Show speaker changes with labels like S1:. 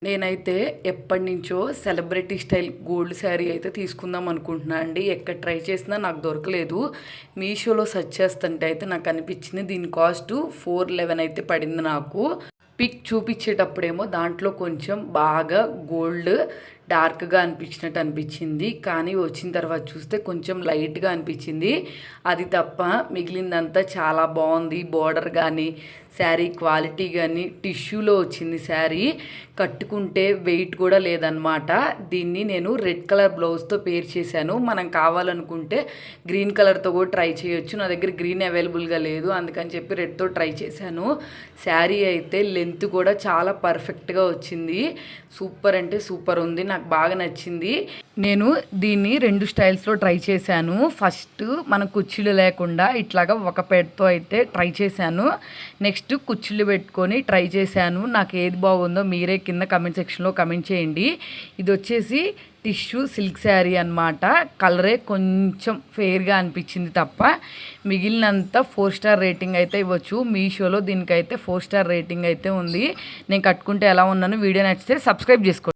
S1: నేనైతే ఎప్పటినుంచో celebrity style gold sari అయితే తీసుకుందాం అనుకుంటున్నా అండి. ఎక్కడ ట్రై చేసినా నాకు దొరకలేదు. మీషోలో సెర్చ్ చేస్తుంటే అయితే నాకు అనిపించింది దీని కాస్ట్ 411 అయితే పడింది నాకు. పిక్ చూపించేటప్పుడేమో దాంట్లో కొంచెం బాగా గోల్డ్ డార్క్గా అనిపించినట్టు అనిపించింది. కానీ వచ్చిన తర్వాత చూస్తే కొంచెం లైట్గా అనిపించింది. అది తప్ప మిగిలిందంతా చాలా బాగుంది. బోర్డర్ కానీ శారీ క్వాలిటీ కానీ టిష్యూలో వచ్చింది శారీ. కట్టుకుంటే వెయిట్ కూడా లేదనమాట. దీన్ని నేను రెడ్ కలర్ బ్లౌజ్తో పేర్ చేశాను. మనం కావాలనుకుంటే గ్రీన్ కలర్తో కూడా ట్రై చేయొచ్చు. నా దగ్గర గ్రీన్ అవైలబుల్గా లేదు, అందుకని చెప్పి రెడ్తో ట్రై చేశాను. శారీ అయితే లెంత్ కూడా చాలా పర్ఫెక్ట్గా వచ్చింది. సూపర్ అంటే సూపర్ ఉంది, నాకు బాగా నచ్చింది. నేను దీన్ని 2 స్టైల్స్లో ట్రై చేశాను. ఫస్ట్ మన కుర్చీలు లేకుండా ఇట్లాగా ఒక పెడ్తో అయితే ట్రై చేశాను. నెక్స్ట్ కుర్చీలు పెట్టుకొని ట్రై చేశాను. నాకు ఏది బాగుందో మీరే కింద కమెంట్ సెక్షన్లో కమెంట్ చేయండి. ఇది వచ్చేసి టిష్యూ సిల్క్ శారీ అనమాట. కలరే కొంచెం ఫెయిర్గా అనిపించింది తప్ప మిగిలినంత 4 స్టార్ రేటింగ్ అయితే ఇవ్వచ్చు. మీషోలో దీనికైతే 4 స్టార్ రేటింగ్ అయితే ఉంది. నేను కట్టుకుంటే ఎలా ఉన్నాను, వీడియో నచ్చితే సబ్స్క్రైబ్ చేసుకోండి.